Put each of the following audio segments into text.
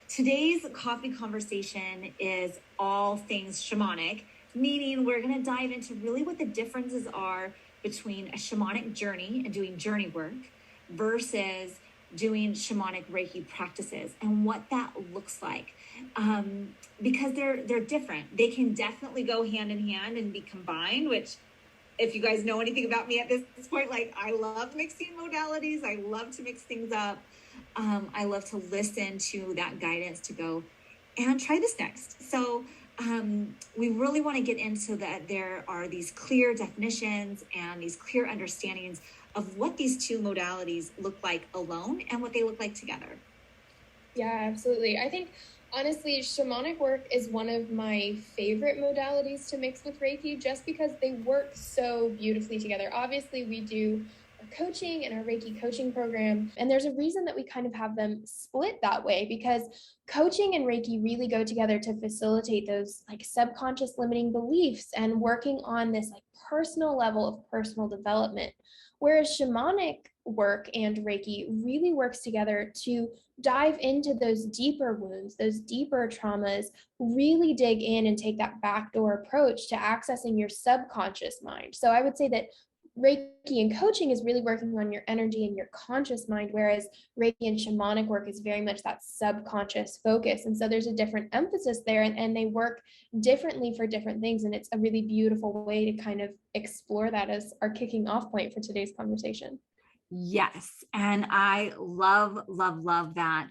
Today's coffee conversation is all things shamanic, meaning we're going to dive into really what the differences are between a shamanic journey and doing journey work versus doing shamanic Reiki practices and what that looks like. Because they're different. They can definitely go hand in hand and be combined, which if you guys know anything about me at this point, like I love mixing modalities. I love to mix things up. I love to listen to that guidance to go and try this next. So we really want to get into that. There are these clear definitions and these clear understandings of what these two modalities look like alone and what they look like together. Yeah, absolutely. I think honestly, shamanic work is one of my favorite modalities to mix with Reiki just because they work so beautifully together. Obviously, we do our coaching and our Reiki coaching program, and there's a reason that we kind of have them split that way, because coaching and Reiki really go together to facilitate those like subconscious limiting beliefs and working on this like personal level of personal development. Whereas shamanic work and Reiki really works together to dive into those deeper wounds, those deeper traumas, really dig in and take that backdoor approach to accessing your subconscious mind. So I would say that Reiki and coaching is really working on your energy and your conscious mind, whereas Reiki and shamanic work is very much that subconscious focus. And so there's a different emphasis there, and they work differently for different things. And it's a really beautiful way to kind of explore that as our kicking off point for today's conversation. Yes. And I love that.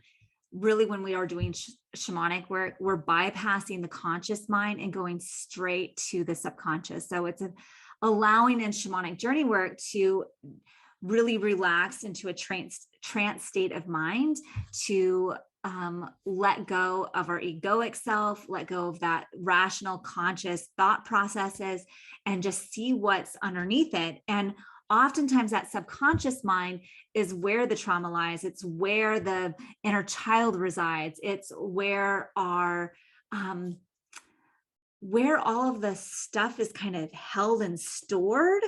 Really, when we are doing shamanic work, we're bypassing the conscious mind and going straight to the subconscious. So it's allowing in shamanic journey work to really relax into a trance state of mind, to let go of our egoic self, let go of that rational conscious thought processes, and just see what's underneath it. And oftentimes that subconscious mind is where the trauma lies. It's where the inner child resides. It's where where all of the stuff is kind of held and stored.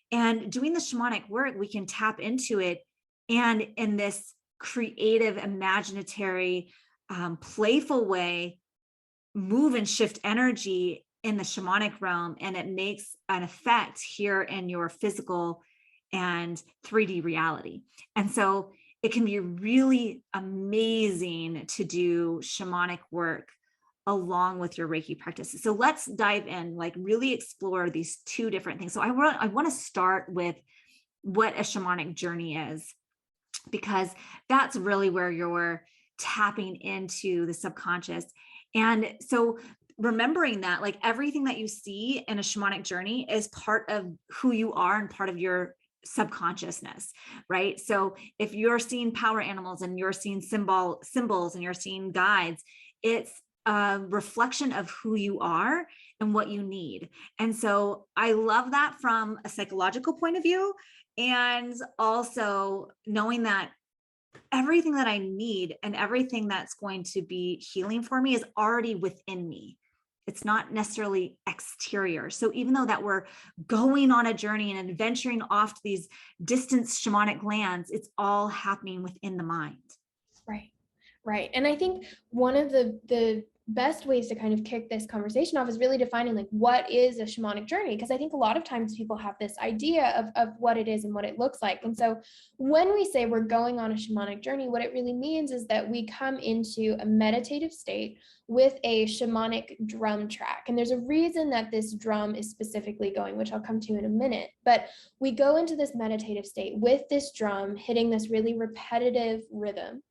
And doing the shamanic work, we can tap into it, and in this creative, imaginatory, playful way, move and shift energy in the shamanic realm, and it makes an effect here in your physical and 3D reality. And so it can be really amazing to do shamanic work along with your Reiki practices. So let's dive in, like really explore these two different things. So I want to start with what a shamanic journey is, because that's really where you're tapping into the subconscious. And so remembering that like everything that you see in a shamanic journey is part of who you are and part of your subconsciousness, right? So if you're seeing power animals and you're seeing symbols and you're seeing guides, it's a reflection of who you are and what you need. And so I love that from a psychological point of view, and also knowing that everything that I need and everything that's going to be healing for me is already within me. It's not necessarily exterior. So even though that we're going on a journey and adventuring off to these distant shamanic lands, it's all happening within the mind. Right. And I think one of the best ways to kind of kick this conversation off is really defining like what is a shamanic journey, because I think a lot of times people have this idea of what it is and what it looks like. And so when we say we're going on a shamanic journey, what it really means is that we come into a meditative state with a shamanic drum track. And there's a reason that this drum is specifically going, which I'll come to in a minute. But we go into this meditative state with this drum hitting this really repetitive rhythm.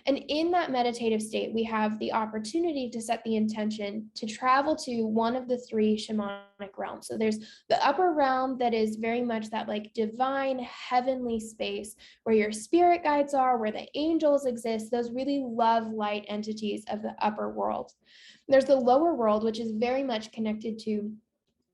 And in that meditative state, we have the opportunity to set the intention to travel to one of the three shamanic realms. So there's the upper realm that is very much that like divine heavenly space where your spirit guides are, where the angels exist, those really love light entities of the upper world. There's the lower world, which is very much connected to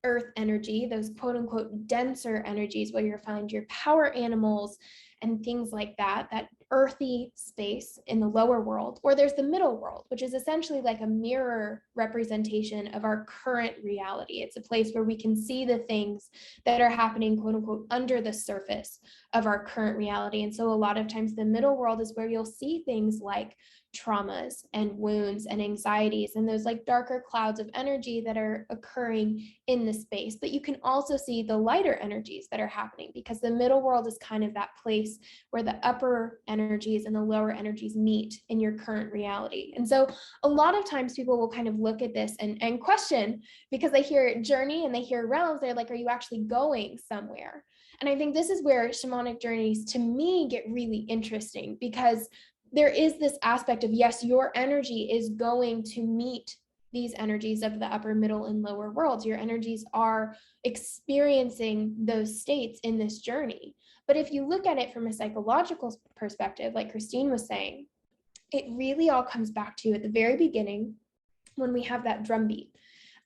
earth energy, those quote unquote denser energies where you'll find your power animals and things like that, that earthy space in the lower world, or there's the middle world, which is essentially like a mirror representation of our current reality. It's a place where we can see the things that are happening, quote unquote, under the surface of our current reality. And so a lot of times the middle world is where you'll see things like traumas and wounds and anxieties and those like darker clouds of energy that are occurring in the space. But you can also see the lighter energies that are happening, because the middle world is kind of that place where the upper energies and the lower energies meet in your current reality. And so a lot of times people will kind of look at this and question, because they hear journey and they hear realms, they're like, are you actually going somewhere? And I think this is where shamanic journeys to me get really interesting, because there is this aspect of, yes, your energy is going to meet these energies of the upper, middle, and lower worlds. Your energies are experiencing those states in this journey. But if you look at it from a psychological perspective, like Christine was saying, it really all comes back to at the very beginning when we have that drumbeat.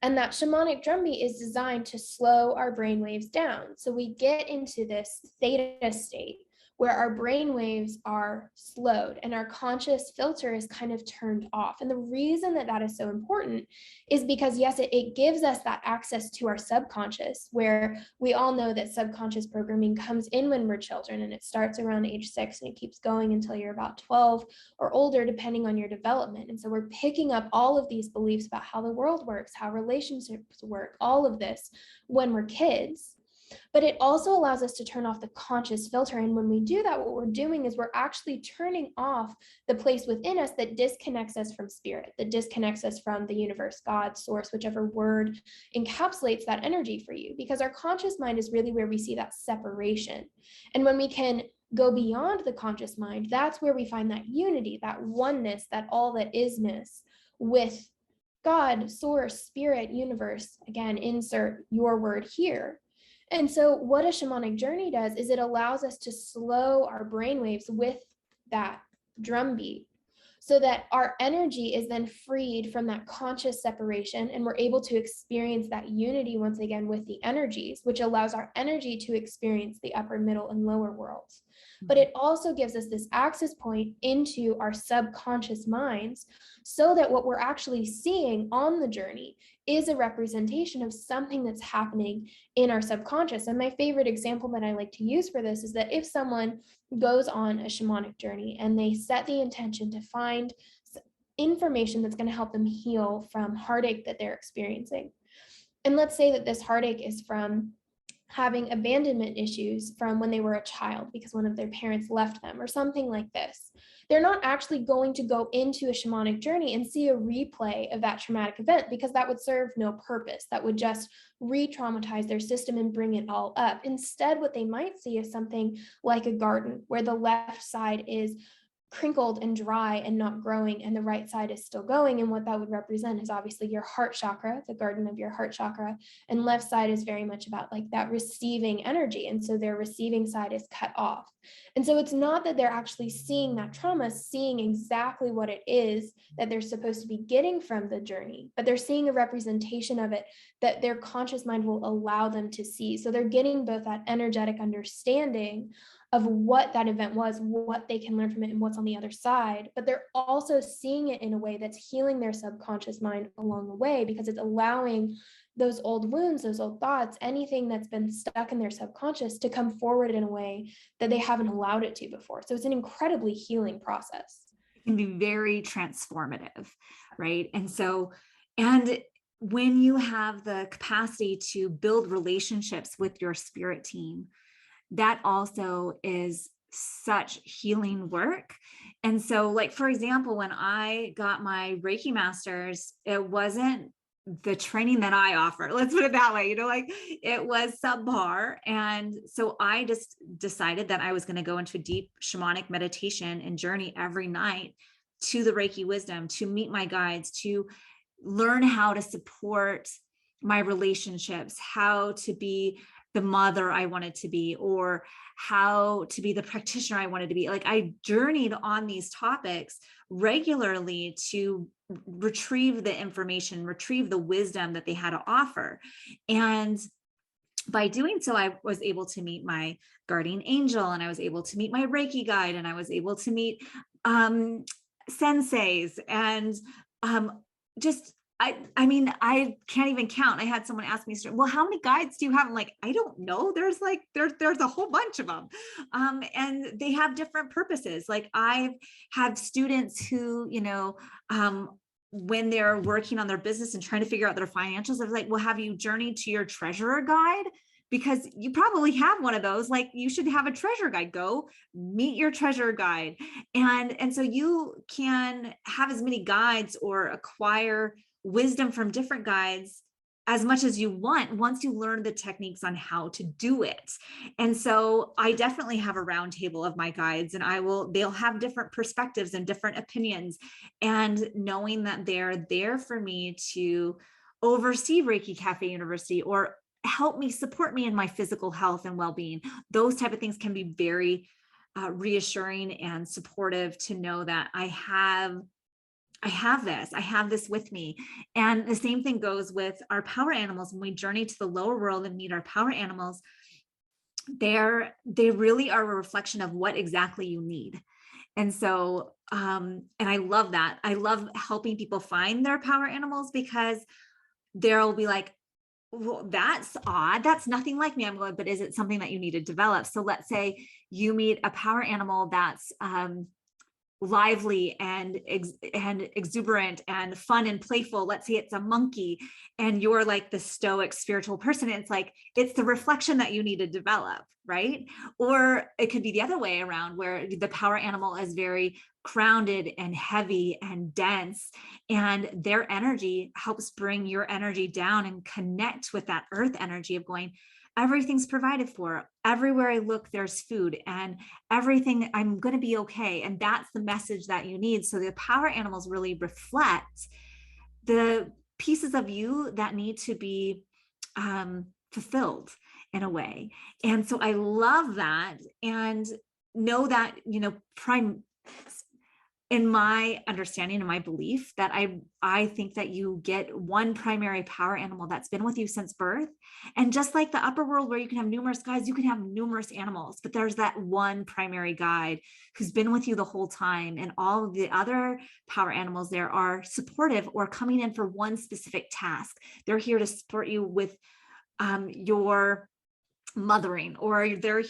And that shamanic drumbeat is designed to slow our brain waves down. So we get into this theta state where our brain waves are slowed and our conscious filter is kind of turned off. And the reason that that is so important is because, yes, it gives us that access to our subconscious, where we all know that subconscious programming comes in when we're children, and it starts around age 6 and it keeps going until you're about 12 or older, depending on your development. And so we're picking up all of these beliefs about how the world works, how relationships work, all of this when we're kids. But it also allows us to turn off the conscious filter. And when we do that, what we're doing is we're actually turning off the place within us that disconnects us from spirit, that disconnects us from the universe, God, source, whichever word encapsulates that energy for you. Because our conscious mind is really where we see that separation. And when we can go beyond the conscious mind, that's where we find that unity, that oneness, that all that isness with God, source, spirit, universe. Again, insert your word here. And so what a shamanic journey does is it allows us to slow our brainwaves with that drumbeat, so that our energy is then freed from that conscious separation, and we're able to experience that unity once again with the energies, which allows our energy to experience the upper, middle, and lower worlds. But it also gives us this access point into our subconscious minds, so that what we're actually seeing on the journey is a representation of something that's happening in our subconscious. And my favorite example that I like to use for this is that if someone goes on a shamanic journey and they set the intention to find information that's going to help them heal from heartache that they're experiencing. And let's say that this heartache is from having abandonment issues from when they were a child because one of their parents left them or something like this. They're not actually going to go into a shamanic journey and see a replay of that traumatic event, because that would serve no purpose. That would just re-traumatize their system and bring it all up. Instead, what they might see is something like a garden where the left side is crinkled and dry and not growing, and the right side is still going. And what that would represent is obviously your heart chakra, the garden of your heart chakra, and left side is very much about like that receiving energy. And so their receiving side is cut off. And so it's not that they're actually seeing that trauma, seeing exactly what it is that they're supposed to be getting from the journey, but they're seeing a representation of it that their conscious mind will allow them to see. So they're getting both that energetic understanding of what that event was, what they can learn from it, and what's on the other side. But they're also seeing it in a way that's healing their subconscious mind along the way, because it's allowing those old wounds, those old thoughts, anything that's been stuck in their subconscious to come forward in a way that they haven't allowed it to before. So it's an incredibly healing process. It can be very transformative, right? And when you have the capacity to build relationships with your spirit team, that also is such healing work. And so, like, for example, when I got my Reiki master's, it wasn't the training that I offer. Let's put it that way. Like it was subpar. And so I just decided that I was going to go into a deep shamanic meditation and journey every night to the Reiki wisdom, to meet my guides, to learn how to support my relationships, how to be the mother I wanted to be, or how to be the practitioner I wanted to be. Like I journeyed on these topics regularly to retrieve the information, retrieve the wisdom that they had to offer. And by doing so, I was able to meet my guardian angel, and I was able to meet my Reiki guide, and I was able to meet um, senseis, and just I mean, I can't even count. I had someone ask me, well, how many guides do you have? I'm like, I don't know. There's like there's a whole bunch of them, and they have different purposes. Like I've had students who, when they're working on their business and trying to figure out their financials, I was like, well, have you journeyed to your treasurer guide? Because you probably have one of those. Like you should have a treasure guide. Go meet your treasure guide. And so you can have as many guides or acquire wisdom from different guides as much as you want once you learn the techniques on how to do it. And so I definitely have a round table of my guides, and they'll have different perspectives and different opinions. And knowing that they're there for me to oversee Reiki Cafe University or help me, support me in my physical health and well-being, those type of things can be very reassuring and supportive to know that I have this with me. And the same thing goes with our power animals. When we journey to the lower world and meet our power animals, they really are a reflection of what exactly you need. And so, and I love that. I love helping people find their power animals, because they'll be like, well, that's odd. That's nothing like me. I'm going, but is it something that you need to develop? So let's say you meet a power animal that's lively and exuberant and fun and playful. Let's say it's a monkey, and you're like the stoic spiritual person. It's like, it's the reflection that you need to develop, right? Or it could be the other way around, where the power animal is very grounded and heavy and dense, and their energy helps bring your energy down and connect with that earth energy of going, everything's provided for. Everywhere I look, there's food, and everything, I'm going to be okay. And that's the message that you need. So the power animals really reflect the pieces of you that need to be fulfilled in a way. And so I love that, and know that, in my understanding and my belief, that I think that you get one primary power animal that's been with you since birth. And just like the upper world, where you can have numerous guides, you can have numerous animals, but there's that one primary guide who's been with you the whole time. And all of the other power animals there are supportive or coming in for one specific task. They're here to support you with your mothering, or they're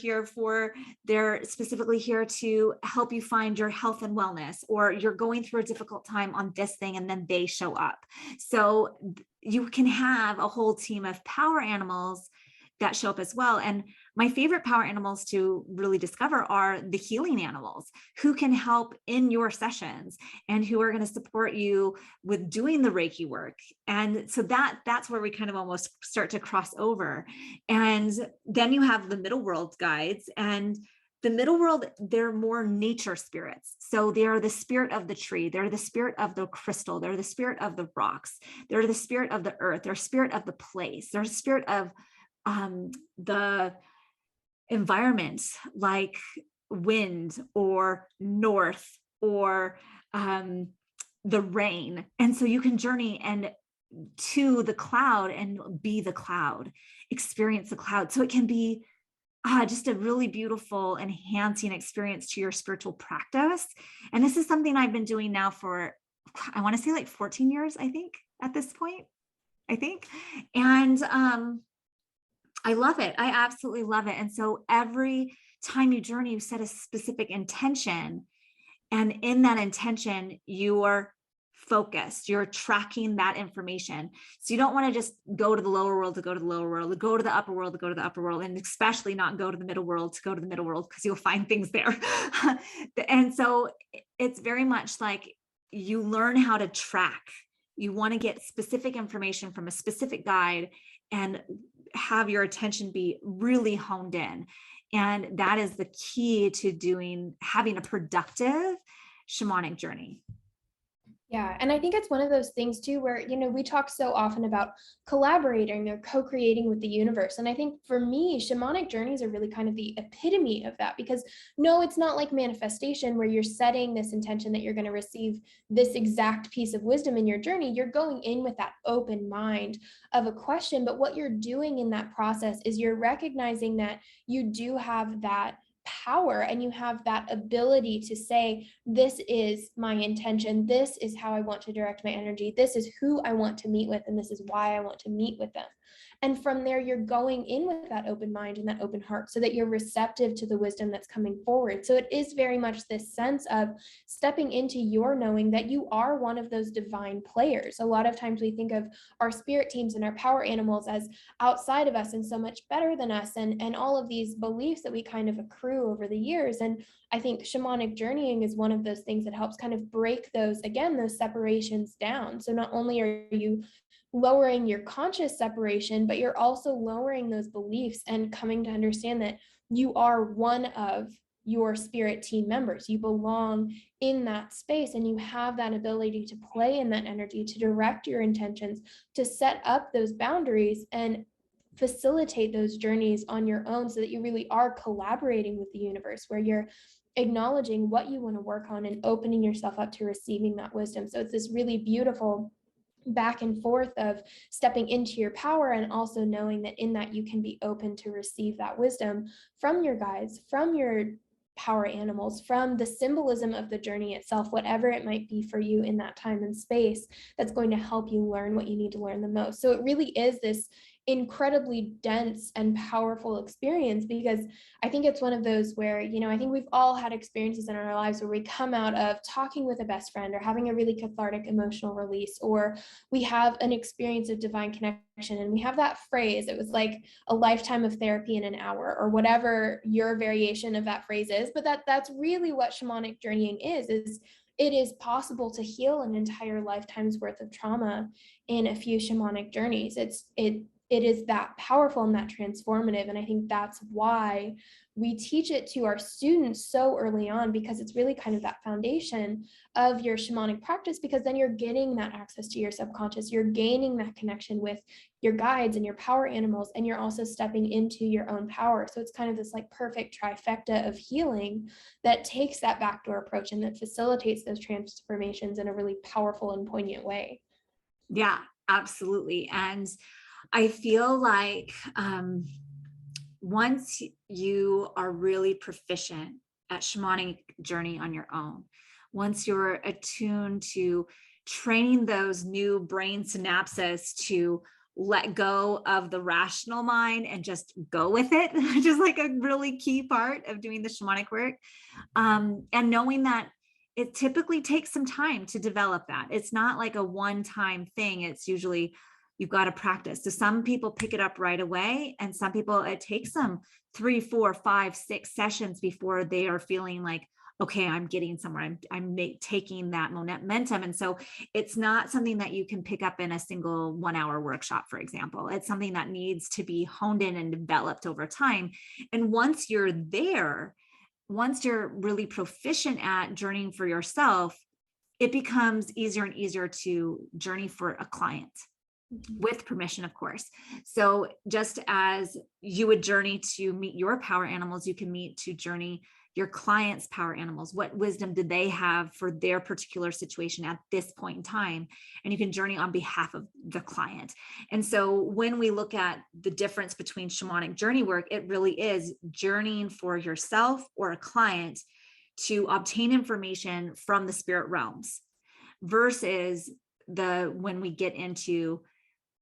specifically here to help you find your health and wellness, or you're going through a difficult time on this thing, and then they show up. So you can have a whole team of power animals that show up as well. And my favorite power animals to really discover are the healing animals, who can help in your sessions and who are going to support you with doing the Reiki work. And so that's where we kind of almost start to cross over. And then you have the middle world guides, and the middle world, they're more nature spirits. So they are the spirit of the tree. They're the spirit of the crystal. They're the spirit of the rocks. They're the spirit of the earth. They're spirit of the place. They're the spirit of the environment, like wind or north or the rain. And so you can journey and to the cloud and be the cloud, experience the cloud. So it can be just a really beautiful, enhancing experience to your spiritual practice. And this is something I've been doing now for, I want to say like 14 years, I think, at this point, And I love it. I absolutely love it. And so every time you journey, you set a specific intention. And in that intention, you're focused, you're tracking that information. So you don't want to just go to the lower world to go to the lower world, to go to the upper world to go to the upper world, and especially not go to the middle world to go to the middle world, because you'll find things there. And so it's very much like you learn how to track. You want to get specific information from a specific guide and have your attention be really honed in. And that is the key to having a productive shamanic journey. Yeah, and I think it's one of those things too where, we talk so often about collaborating or co-creating with the universe. And I think for me, shamanic journeys are really kind of the epitome of that, because no, it's not like manifestation where you're setting this intention that you're going to receive this exact piece of wisdom in your journey. You're going in with that open mind of a question, but what you're doing in that process is you're recognizing that you do have that power and you have that ability to say, this is my intention, this is how I want to direct my energy, this is who I want to meet with, and this is why I want to meet with them. And from there, you're going in with that open mind and that open heart so that you're receptive to the wisdom that's coming forward. So it is very much this sense of stepping into your knowing that you are one of those divine players. A lot of times we think of our spirit teams and our power animals as outside of us and so much better than us, and all of these beliefs that we kind of accrue over the years. And I think shamanic journeying is one of those things that helps kind of break those, again, those separations down. So not only are you lowering your conscious separation, but you're also lowering those beliefs and coming to understand that you are one of your spirit team members. You belong in that space and you have that ability to play in that energy, to direct your intentions, to set up those boundaries and facilitate those journeys on your own, so that you really are collaborating with the universe, where you're acknowledging what you want to work on and opening yourself up to receiving that wisdom. So it's this really beautiful back and forth of stepping into your power and also knowing that in that you can be open to receive that wisdom from your guides, from your power animals, from the symbolism of the journey itself, whatever it might be for you in that time and space that's going to help you learn what you need to learn the most. So it really is this incredibly dense and powerful experience, because I think it's one of those where, I think we've all had experiences in our lives where we come out of talking with a best friend or having a really cathartic emotional release, or we have an experience of divine connection and we have that phrase, it was like a lifetime of therapy in an hour, or whatever your variation of that phrase is. But that's really what shamanic journeying is it is possible to heal an entire lifetime's worth of trauma in a few shamanic journeys. It is that powerful and that transformative. And I think that's why we teach it to our students so early on, because it's really kind of that foundation of your shamanic practice, because then you're getting that access to your subconscious, you're gaining that connection with your guides and your power animals, and you're also stepping into your own power. So it's kind of this like perfect trifecta of healing that takes that backdoor approach and that facilitates those transformations in a really powerful and poignant way. Yeah, absolutely. And I feel like once you are really proficient at shamanic journey on your own, once you're attuned to training those new brain synapses to let go of the rational mind and just go with it, which is like a really key part of doing the shamanic work. And knowing that it typically takes some time to develop that. It's not like a one-time thing. It's usually you've got to practice. So some people pick it up right away, and some people it takes them 3, 4, 5, 6 sessions before they are feeling like, okay, I'm getting somewhere. I'm taking that momentum. And so it's not something that you can pick up in a single 1-hour workshop, for example. It's something that needs to be honed in and developed over time. And once you're there, once you're really proficient at journeying for yourself, it becomes easier and easier to journey for a client. With permission, of course. So just as you would journey to meet your power animals, you can meet to journey your client's power animals. What wisdom did they have for their particular situation at this point in time? And you can journey on behalf of the client. And so when we look at the difference between shamanic journey work, it really is journeying for yourself or a client to obtain information from the spirit realms, versus when we get into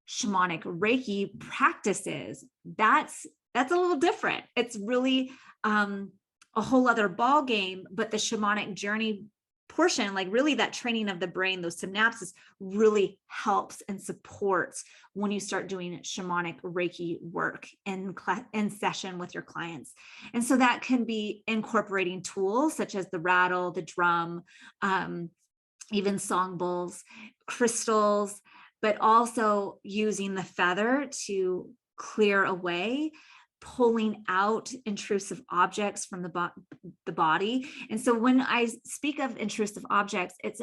shamanic Reiki practices, that's a little different. It's really a whole other ball game. But the shamanic journey portion, like really that training of the brain, those synapses, really helps and supports when you start doing shamanic Reiki work in session with your clients. And so that can be incorporating tools such as the rattle, the drum, even song bowls, crystals, but also using the feather to clear away, pulling out intrusive objects from the body. And so when I speak of intrusive objects, it's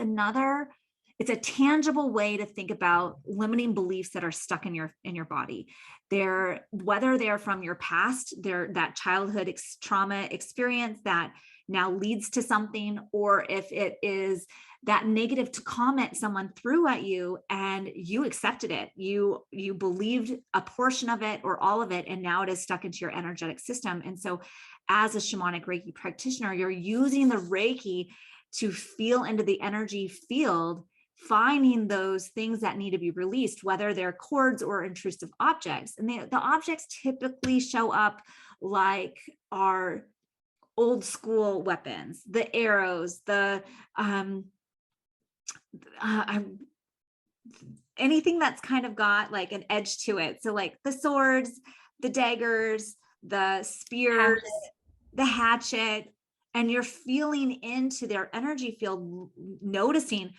it's a tangible way to think about limiting beliefs that are stuck in your body. They're, whether they're from your past, they're that childhood trauma experience that now leads to something, or if it is that negative comment someone threw at you and you accepted it, you believed a portion of it or all of it, and now it is stuck into your energetic system. And so as a shamanic Reiki practitioner, you're using the Reiki to feel into the energy field, finding those things that need to be released, whether they're cords or intrusive objects. And the objects typically show up like our old school weapons, the arrows, the anything that's kind of got like an edge to it. So like the swords, the daggers, the spears, the hatchet, and you're feeling into their energy field, noticing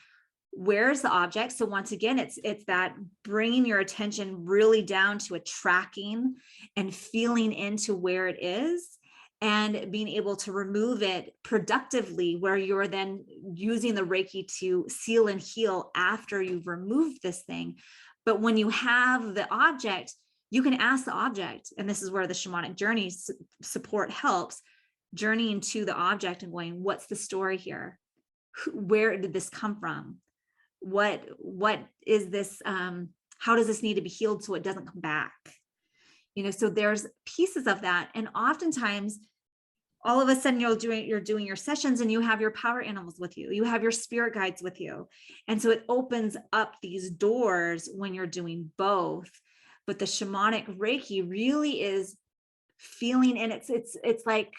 where's the object. So once again, it's that bringing your attention really down to a tracking and feeling into where it is, and being able to remove it productively, where you're then using the Reiki to seal and heal after you've removed this thing. But when you have the object, you can ask the object, and this is where the Shamanic Journey support helps, journeying to the object and going, what's the story here? Where did this come from? What is this? How does this need to be healed so it doesn't come back? So there's pieces of that. And oftentimes, all of a sudden you're doing your sessions and you have your power animals with you, you have your spirit guides with you. And so it opens up these doors when you're doing both. But the shamanic Reiki really is feeling, and it's like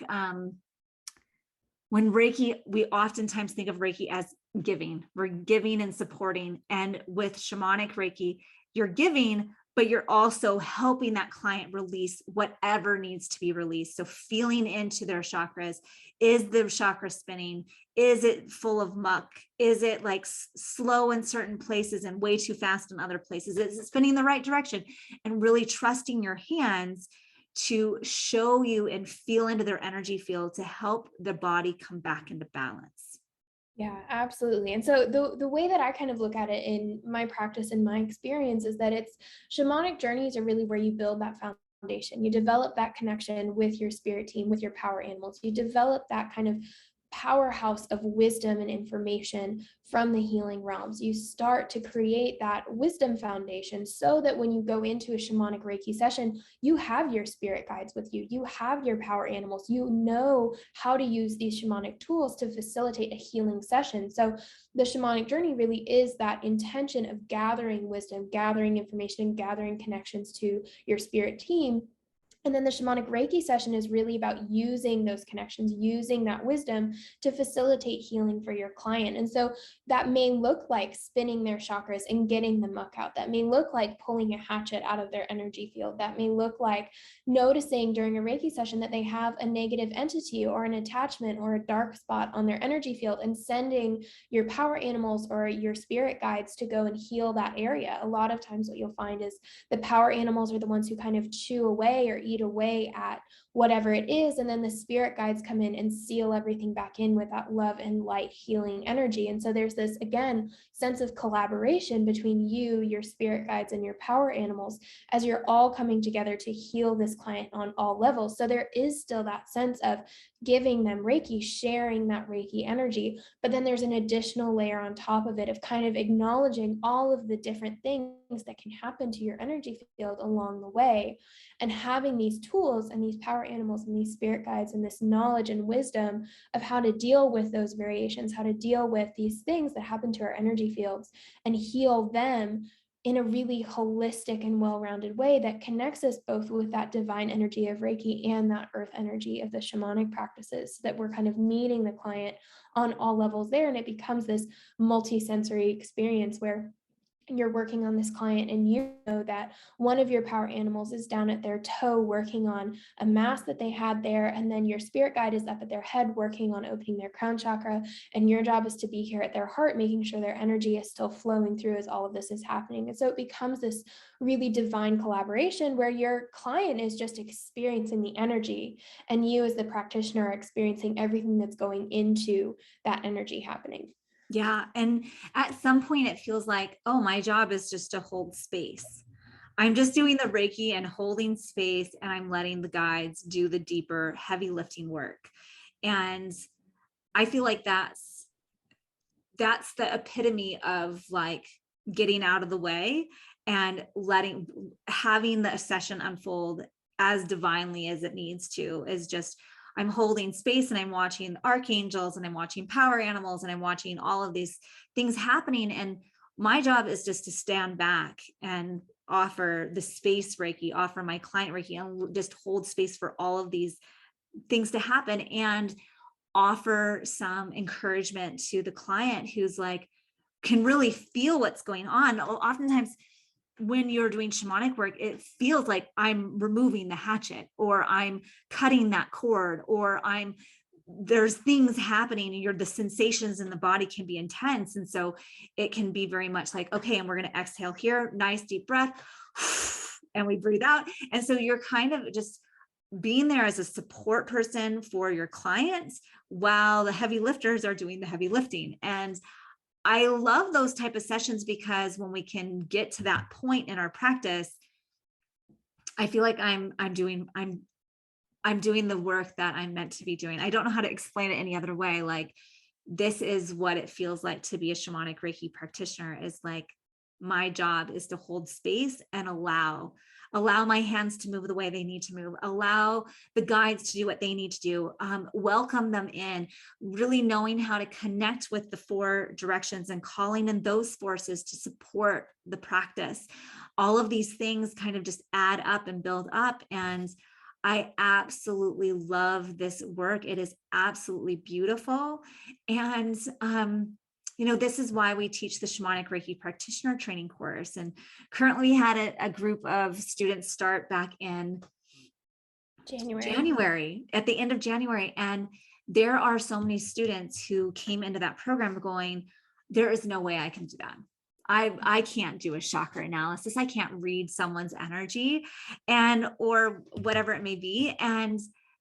when Reiki, we oftentimes think of Reiki as giving. We're giving and supporting. And with shamanic Reiki, you're giving, but you're also helping that client release whatever needs to be released. So feeling into their chakras. Is the chakra spinning? Is it full of muck? Is it like slow in certain places and way too fast in other places? Is it spinning the right direction? And really trusting your hands to show you and feel into their energy field to help the body come back into balance. Yeah, absolutely. And so the way that I kind of look at it in my practice and my experience is that it's shamanic journeys are really where you build that foundation. You develop that connection with your spirit team, with your power animals. You develop that kind of powerhouse of wisdom and information from the healing realms. You start to create that wisdom foundation so that when you go into a shamanic Reiki session, you have your spirit guides with you, you have your power animals, you know how to use these shamanic tools to facilitate a healing session. So the shamanic journey really is that intention of gathering wisdom, gathering information, gathering connections to your spirit team. And then the shamanic Reiki session is really about using those connections, using that wisdom to facilitate healing for your client. And so that may look like spinning their chakras and getting the muck out. That may look like pulling a hatchet out of their energy field. That may look like noticing during a Reiki session that they have a negative entity or an attachment or a dark spot on their energy field, and sending your power animals or your spirit guides to go and heal that area. A lot of times what you'll find is the power animals are the ones who kind of chew away or eat away at whatever it is, and then the spirit guides come in and seal everything back in with that love and light healing energy. And so there's this, again, sense of collaboration between you, your spirit guides, and your power animals as you're all coming together to heal this client on all levels. So there is still that sense of giving them Reiki, sharing that Reiki energy, but then there's an additional layer on top of it of kind of acknowledging all of the different things that can happen to your energy field along the way, and having these tools and these power animals and these spirit guides and this knowledge and wisdom of how to deal with those variations, how to deal with these things that happen to our energy fields and heal them in a really holistic and well-rounded way that connects us both with that divine energy of Reiki and that earth energy of the shamanic practices, so that we're kind of meeting the client on all levels there. And it becomes this multi-sensory experience where you're working on this client and you know that one of your power animals is down at their toe working on a mass that they had there, and then your spirit guide is up at their head working on opening their crown chakra, and your job is to be here at their heart making sure their energy is still flowing through as all of this is happening. And so it becomes this really divine collaboration where your client is just experiencing the energy and you as the practitioner are experiencing everything that's going into that energy happening. Yeah. And at some point it feels like, oh, my job is just to hold space. I'm just doing the Reiki and holding space, and I'm letting the guides do the deeper, heavy lifting work. And I feel like that's the epitome of like getting out of the way and having the session unfold as divinely as it needs to, is just I'm holding space and I'm watching archangels and I'm watching power animals and I'm watching all of these things happening. And my job is just to stand back and offer the space Reiki, offer my client Reiki, and just hold space for all of these things to happen, and offer some encouragement to the client who's like, can really feel what's going on. Oftentimes when you're doing shamanic work, it feels like I'm removing the hatchet, or I'm cutting that cord, or there's things happening, and the sensations in the body can be intense. And so it can be very much like, okay, and we're going to exhale here, nice deep breath, and we breathe out. And so you're kind of just being there as a support person for your clients while the heavy lifters are doing the heavy lifting. And I love those type of sessions, because when we can get to that point in our practice, I feel like I'm doing the work that I'm meant to be doing. I don't know how to explain it any other way. Like, this is what it feels like to be a shamanic Reiki practitioner, is like, my job is to hold space and allow my hands to move the way they need to move, allow the guides to do what they need to do, welcome them in, really knowing how to connect with the 4 directions and calling in those forces to support the practice. All of these things kind of just add up and build up. And I absolutely love this work. It is absolutely beautiful. And this is why we teach the Shamanic Reiki Practitioner training course. And currently we had a group of students start back in January, at the end of January. And there are so many students who came into that program going, there is no way I can do that. I can't do a chakra analysis. I can't read someone's energy or whatever it may be. And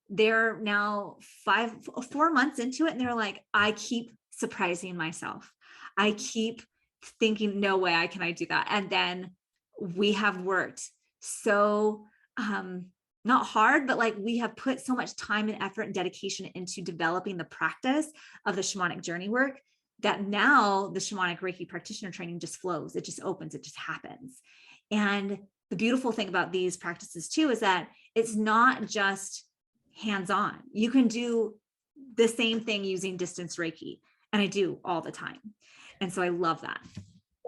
they're now 4 months into it. And they're like, I keep surprising myself. I keep thinking, no way can I do that. And then we have worked so, not hard, but like we have put so much time and effort and dedication into developing the practice of the shamanic journey work, that now the shamanic Reiki practitioner training just flows. It just opens, it just happens. And the beautiful thing about these practices too, is that it's not just hands-on. You can do the same thing using distance Reiki. And I do all the time. And so I love that.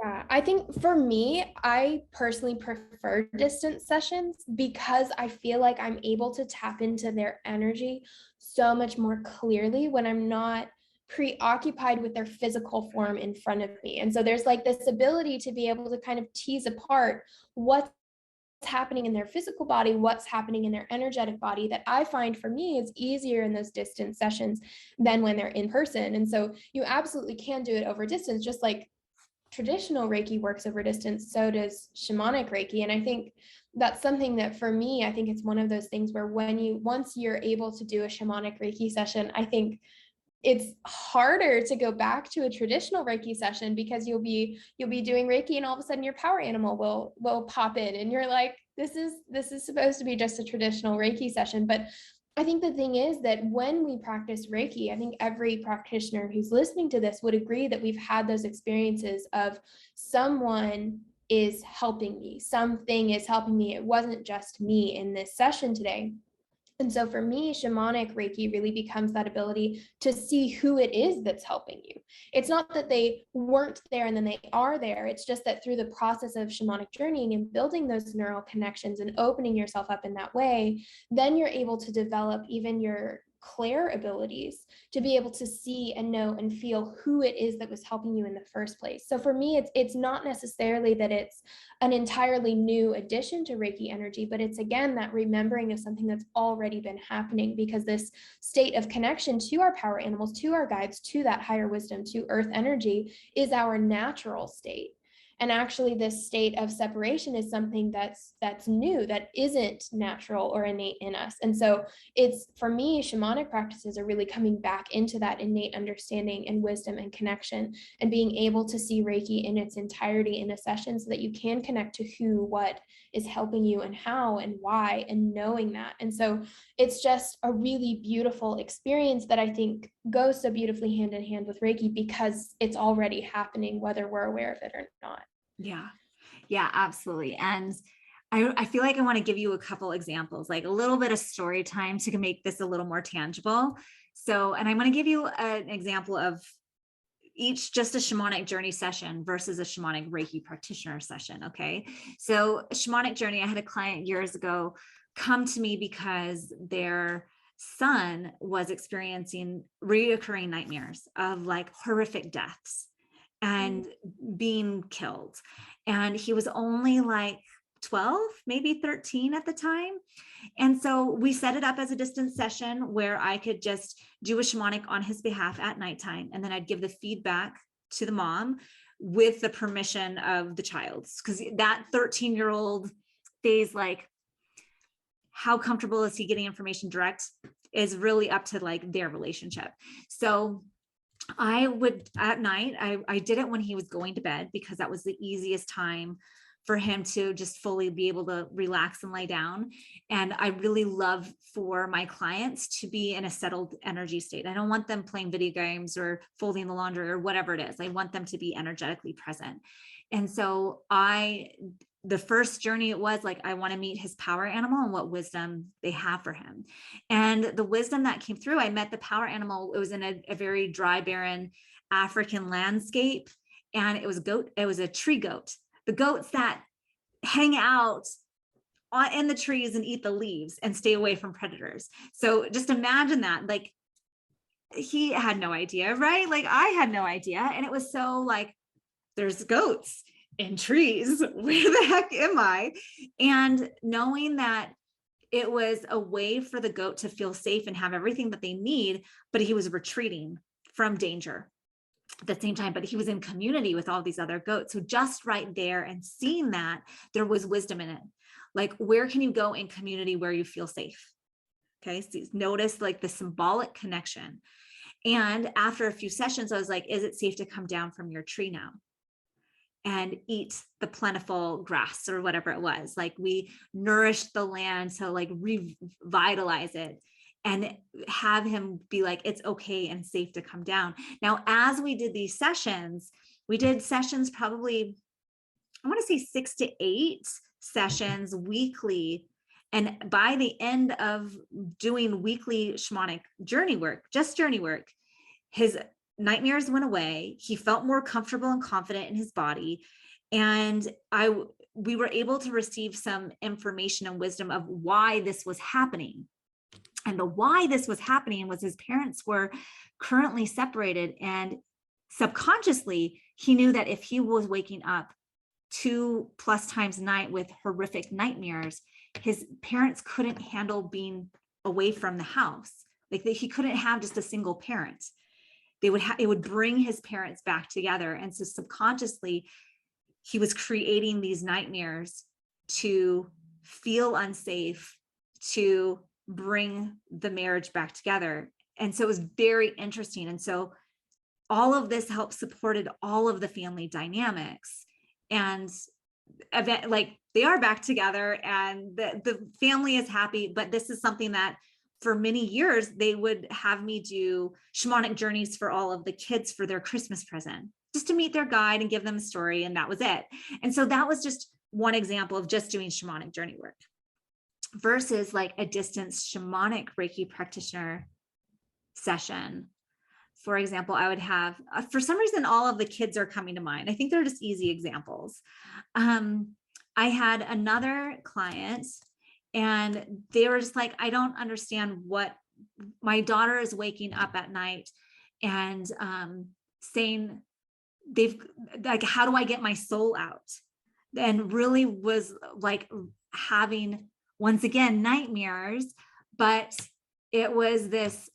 Yeah, I think for me, I personally prefer distance sessions because I feel like I'm able to tap into their energy so much more clearly when I'm not preoccupied with their physical form in front of me. And so there's like this ability to be able to kind of tease apart what's happening in their physical body, what's happening in their energetic body, that I find for me is easier in those distance sessions than when they're in person. And so you absolutely can do it over distance, just like traditional Reiki works over distance, so does shamanic Reiki. And I think that's something that for me, I think it's one of those things where once you're able to do a shamanic Reiki session, I think it's harder to go back to a traditional Reiki session, because you'll be doing Reiki and all of a sudden your power animal will pop in and you're like, this is supposed to be just a traditional Reiki session. But I think the thing is that when we practice Reiki, I think every practitioner who's listening to this would agree that we've had those experiences of someone is helping me, something is helping me. It wasn't just me in this session today. And so for me, shamanic Reiki really becomes that ability to see who it is that's helping you. It's not that they weren't there and then they are there. It's just that through the process of shamanic journeying and building those neural connections and opening yourself up in that way, then you're able to develop even your clair abilities to be able to see and know and feel who it is that was helping you in the first place. So for me, it's not necessarily that it's an entirely new addition to Reiki energy, but it's again that remembering of something that's already been happening, because this state of connection to our power animals, to our guides, to that higher wisdom, to earth energy is our natural state. And actually this state of separation is something that's new, that isn't natural or innate in us. And so it's, for me, shamanic practices are really coming back into that innate understanding and wisdom and connection, and being able to see Reiki in its entirety in a session so that you can connect to who, what is helping you and how and why, and knowing that. And so it's just a really beautiful experience that I think goes so beautifully hand in hand with Reiki, because it's already happening, whether we're aware of it or not. Yeah. Yeah, absolutely. And I feel like I want to give you a couple examples, like a little bit of story time to make this a little more tangible. So, and I'm going to give you an example of each, just a shamanic journey session versus a shamanic Reiki practitioner session. Okay. So shamanic journey, I had a client years ago come to me because their son was experiencing reoccurring nightmares of like horrific deaths and being killed. And he was only like 12, maybe 13 at the time. And so we set it up as a distance session where I could just do a shamanic on his behalf at nighttime. And then I'd give the feedback to the mom with the permission of the child. Because that 13-year-old phase, like, how comfortable is he getting information direct, is really up to like their relationship. So I would, at night, I did it when he was going to bed, because that was the easiest time for him to just fully be able to relax and lay down. And I really love for my clients to be in a settled energy state. I don't want them playing video games or folding the laundry or whatever it is. I want them to be energetically present. And so the first journey, it was like, I want to meet his power animal and what wisdom they have for him. And the wisdom that came through, I met the power animal. It was in a very dry, barren African landscape. And it was a tree goat. The goats that hang out in the trees and eat the leaves and stay away from predators. So just imagine that, like, he had no idea, right? Like, I had no idea. And it was so like, there's goats in trees. Where the heck am I? And knowing that it was a way for the goat to feel safe and have everything that they need, but he was retreating from danger at the same time, but he was in community with all these other goats. So just right there, and seeing that there was wisdom in it. Like, where can you go in community where you feel safe? Okay. So notice like the symbolic connection. And after a few sessions, I was like, is it safe to come down from your tree now and eat the plentiful grass or whatever it was? Like, we nourished the land to like revitalize it, and have him be like, it's okay and safe to come down. Now, as we did these sessions, we did sessions probably, I want to say 6 to 8 sessions weekly. And by the end of doing weekly shamanic journey work, just journey work, his nightmares went away. He felt more comfortable and confident in his body. And we were able to receive some information and wisdom of why this was happening. And the why this was happening was his parents were currently separated, and subconsciously he knew that if he was waking up 2+ times a night with horrific nightmares, his parents couldn't handle being away from the house. Like, he couldn't have just a single parent. It would bring his parents back together. And so subconsciously he was creating these nightmares to feel unsafe, to bring the marriage back together. And so it was very interesting. And so all of this helped supported all of the family dynamics, and like, they are back together and the family is happy. But this is something that for many years they would have me do shamanic journeys for all of the kids for their Christmas present, just to meet their guide and give them a story. And that was it. And so that was just one example of just doing shamanic journey work, versus like a distance shamanic Reiki practitioner session. For example, I would have, for some reason, all of the kids are coming to mind. I think they're just easy examples. I had another client, and they were just like, I don't understand what, my daughter is waking up at night and saying like, how do I get my soul out? And really was like having, once again, nightmares, but it was this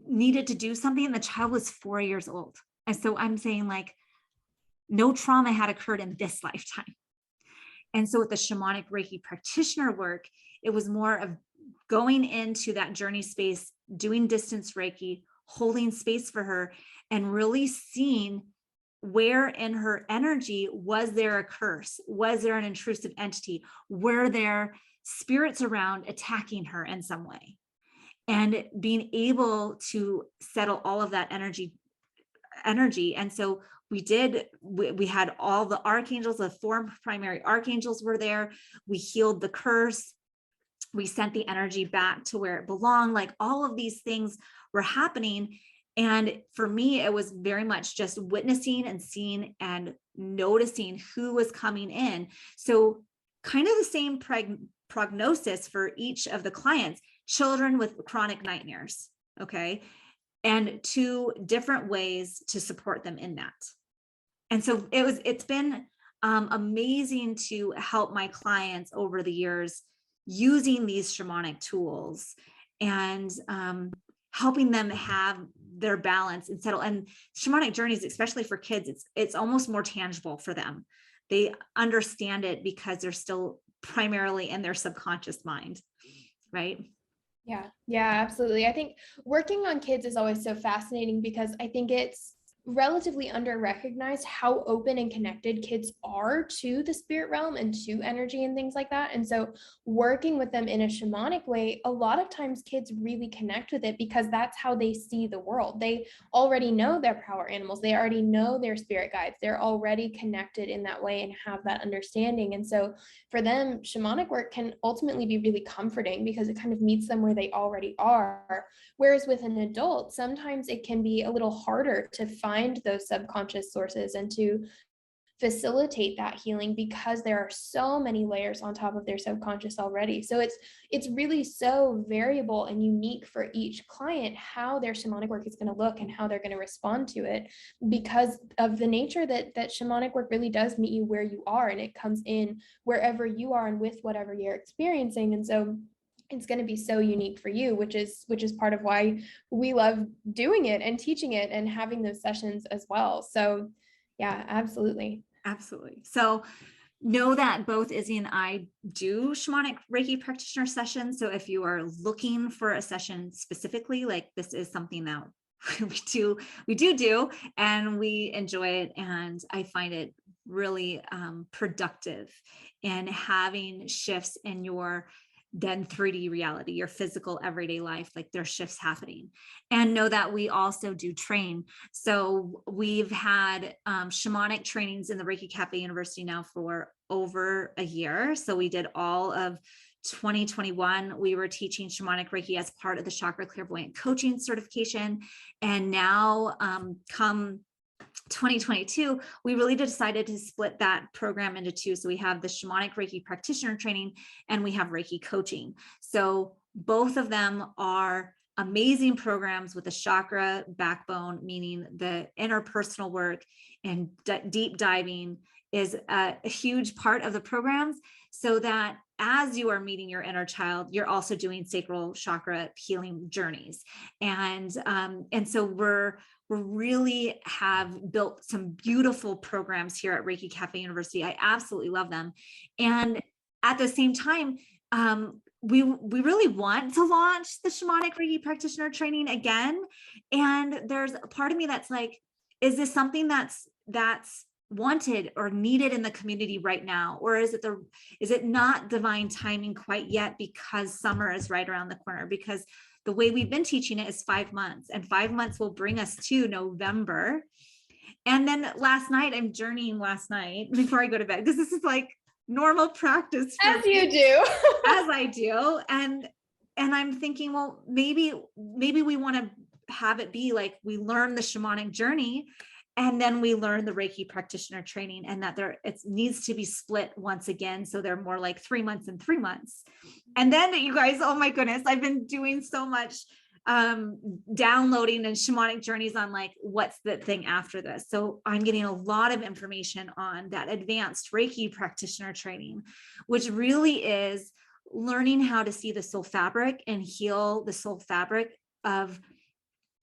needed to do something. And the child was 4 years old. And so I'm saying, like, no trauma had occurred in this lifetime. And so with the shamanic Reiki practitioner work, it was more of going into that journey space, doing distance Reiki, holding space for her, and really seeing where in her energy was there a curse? Was there an intrusive entity? Were there spirits around attacking her in some way? And being able to settle all of that energy. And so we had all the archangels, the 4 primary archangels were there. We healed the curse. We sent the energy back to where it belonged. Like all of these things were happening. And for me, it was very much just witnessing and seeing and noticing who was coming in. So kind of the same prognosis for each of the clients, children with chronic nightmares. Okay. And 2 different ways to support them in that. And so it's been amazing to help my clients over the years using these shamanic tools and helping them have their balance and settle. And shamanic journeys, especially for kids, it's almost more tangible for them. They understand it because they're still primarily in their subconscious mind, right? Yeah, absolutely. I think working on kids is always so fascinating because I think it's relatively under-recognized how open and connected kids are to the spirit realm and to energy and things like that. And so working with them in a shamanic way, a lot of times kids really connect with it because that's how they see the world. They already know their power animals. They already know their spirit guides. They're already connected in that way and have that understanding. And so for them, shamanic work can ultimately be really comforting because it kind of meets them where they already are. Whereas with an adult, sometimes it can be a little harder to find those subconscious sources and to facilitate that healing because there are so many layers on top of their subconscious already. So it's really so variable and unique for each client how their shamanic work is going to look and how they're going to respond to it because of the nature that shamanic work really does meet you where you are, and it comes in wherever you are and with whatever you're experiencing. And so it's going to be so unique for you, which is part of why we love doing it and teaching it and having those sessions as well. So yeah, absolutely. Absolutely. So know that both Izzy and I do shamanic Reiki practitioner sessions. So if you are looking for a session specifically, like this is something that we do, and we enjoy it. And I find it really productive in having shifts in your then 3D reality, your physical everyday life, like there's shifts happening. And know that we also do train. So we've had shamanic trainings in the Reiki Cafe University now for over a year. So we did all of 2021. We were teaching shamanic Reiki as part of the chakra clairvoyant coaching certification. And now come 2022, we really decided to split that program into 2. So we have the shamanic Reiki practitioner training and we have Reiki coaching. So both of them are amazing programs with a chakra backbone, meaning the interpersonal work and deep diving is a huge part of the programs, so that as you are meeting your inner child, you're also doing sacral chakra healing journeys. And so we really have built some beautiful programs here at Reiki Cafe University. I absolutely love them. And at the same time, we really want to launch the shamanic Reiki practitioner training again. And there's a part of me that's like, is this something that's wanted or needed in the community right now? Or is it not divine timing quite yet because summer is right around the corner? Because the way we've been teaching it is 5 months, and 5 months will bring us to November. And then last night, I'm journeying last night before I go to bed, because this is like normal practice. As you do. As I do. And I'm thinking, well, maybe we want to have it be like we learn the shamanic journey and then we learn the Reiki practitioner training, and that it needs to be split once again. So they're more like 3 months and 3 months. And then you guys, oh my goodness, I've been doing so much downloading and shamanic journeys on like, what's the thing after this? So I'm getting a lot of information on that advanced Reiki practitioner training, which really is learning how to see the soul fabric and heal the soul fabric of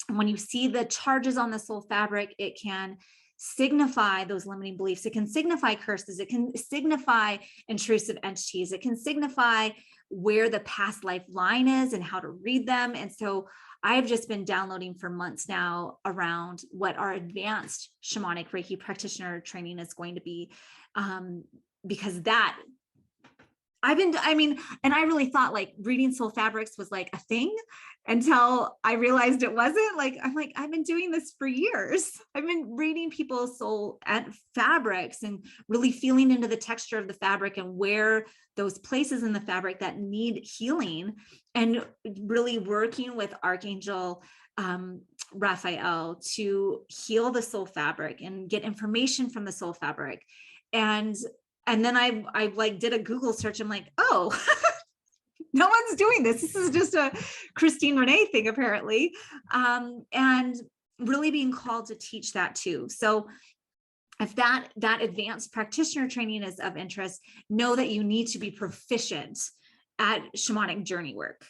when you see the charges on the soul fabric, it can signify those limiting beliefs. It can signify curses. It can signify intrusive entities. It can signify where the past life line is and how to read them. And so I've just been downloading for months now around what our advanced shamanic Reiki practitioner training is going to be, because that and I really thought like reading soul fabrics was like a thing until I realized it wasn't. Like, I'm like, I've been doing this for years. I've been reading people's soul and fabrics and really feeling into the texture of the fabric and where those places in the fabric that need healing, and really working with Archangel Raphael to heal the soul fabric and get information from the soul fabric. And then I like did a Google search. I'm like, oh, no one's doing this. This is just a Christine Renee thing, apparently. And really being called to teach that too. So if that advanced practitioner training is of interest, know that you need to be proficient at shamanic journey work.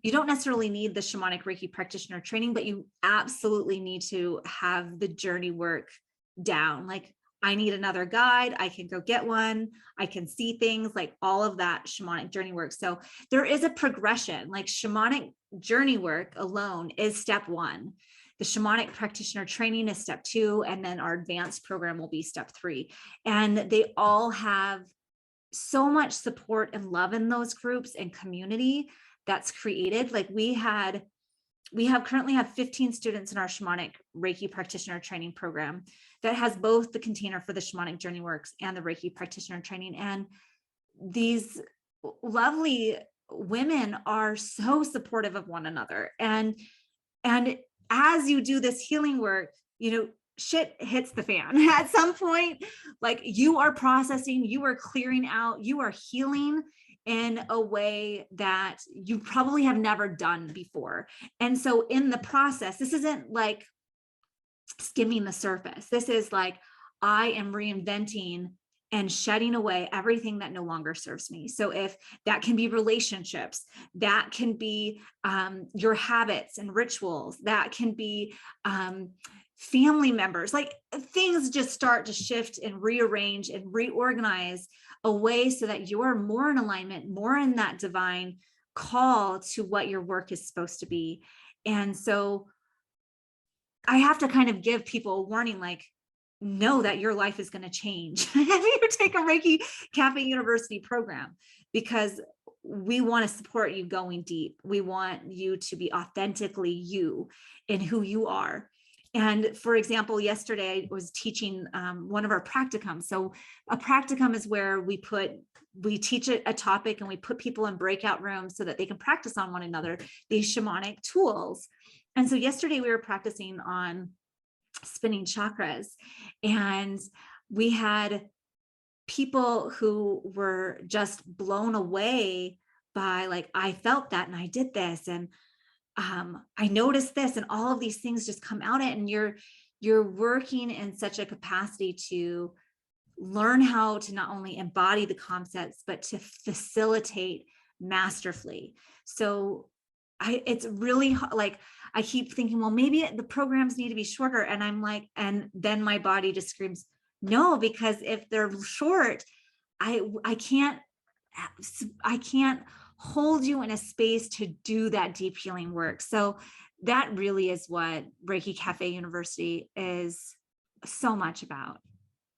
You don't necessarily need the shamanic Reiki practitioner training, but you absolutely need to have the journey work down. Like, I need another guide. I can go get one. I can see things, like all of that shamanic journey work. So there is a progression. Like, shamanic journey work alone is step 1. The shamanic practitioner training is step 2. And then our advanced program will be step 3. And they all have so much support and love in those groups and community that's created. Like, we currently have 15 students in our shamanic Reiki practitioner training program that has both the container for the shamanic journey works and the Reiki practitioner training. And these lovely women are so supportive of one another. And as you do this healing work, shit hits the fan at some point. Like, you are processing, you are clearing out, you are healing in a way that you probably have never done before. And so in the process, this isn't like skimming the surface. This is like, I am reinventing and shedding away everything that no longer serves me. So if that can be relationships, that can be your habits and rituals, that can be family members, like, things just start to shift and rearrange and reorganize a way so that you're more in alignment, more in that divine call to what your work is supposed to be. And so I have to kind of give people a warning, like, know that your life is going to change if you take a Reiki Cafe University program, because we want to support you going deep. We want you to be authentically you in who you are. And for example, yesterday I was teaching one of our practicums. So a practicum is where we teach a topic and we put people in breakout rooms so that they can practice on one another, these shamanic tools. And so yesterday we were practicing on spinning chakras, and we had people who were just blown away by, like, I felt that and I did this, and I noticed this, and all of these things just come out. And you're working in such a capacity to learn how to not only embody the concepts, but to facilitate masterfully. So it's really like, I keep thinking, well, maybe the programs need to be shorter. And I'm like, and then my body just screams, no, because if they're short, I can't hold you in a space to do that deep healing work. So that really is what Reiki Cafe University is so much about.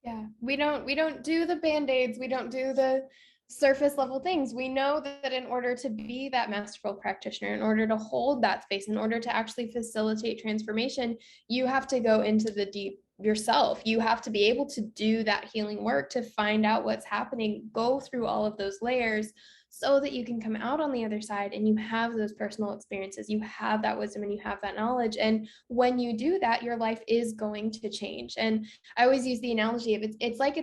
Yeah, we don't do the band-aids, we don't do the surface level things. We know that in order to be that masterful practitioner, in order to hold that space, in order to actually facilitate transformation, you have to go into the deep yourself. You have to be able to do that healing work to find out what's happening, go through all of those layers, so that you can come out on the other side and you have those personal experiences, you have that wisdom, and you have that knowledge. And when you do that, your life is going to change. And I always use the analogy of it's like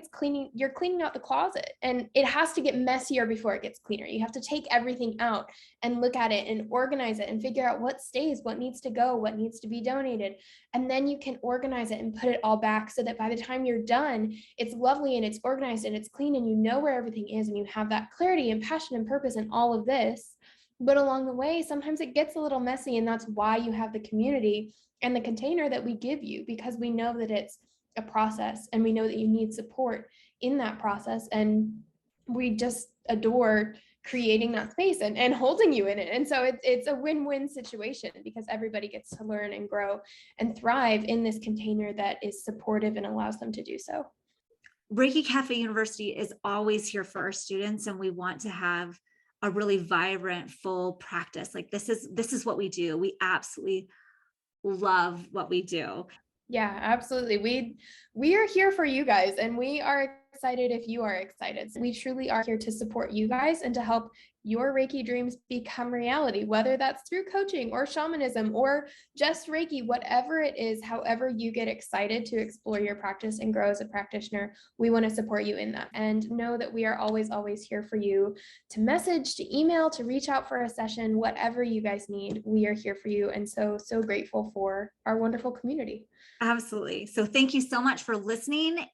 you're cleaning out the closet, and it has to get messier before it gets cleaner. You have to take everything out and look at it and organize it and figure out what stays, what needs to go, what needs to be donated. And then you can organize it and put it all back so that by the time you're done, it's lovely and it's organized and it's clean, and you know where everything is, and you have that clarity and passion and purpose in all of this. But along the way, sometimes it gets a little messy, and that's why you have the community and the container that we give you, because we know that it's a process, and we know that you need support in that process. And we just adore creating that space and holding you in it. And so it's a win-win situation, because everybody gets to learn and grow and thrive in this container that is supportive and allows them to do so. Reiki Cafe University is always here for our students, and we want to have a really vibrant, full practice. Like this is what we do. We absolutely love what we do. Yeah, absolutely. We are here for you guys, and we are excited if you are excited. So we truly are here to support you guys and to help your Reiki dreams become reality, whether that's through coaching or shamanism or just Reiki, whatever it is, however you get excited to explore your practice and grow as a practitioner, we want to support you in that. And know that we are always, always here for you to message, to email, to reach out for a session, whatever you guys need. We are here for you. And so grateful for our wonderful community. Absolutely. So thank you so much for listening.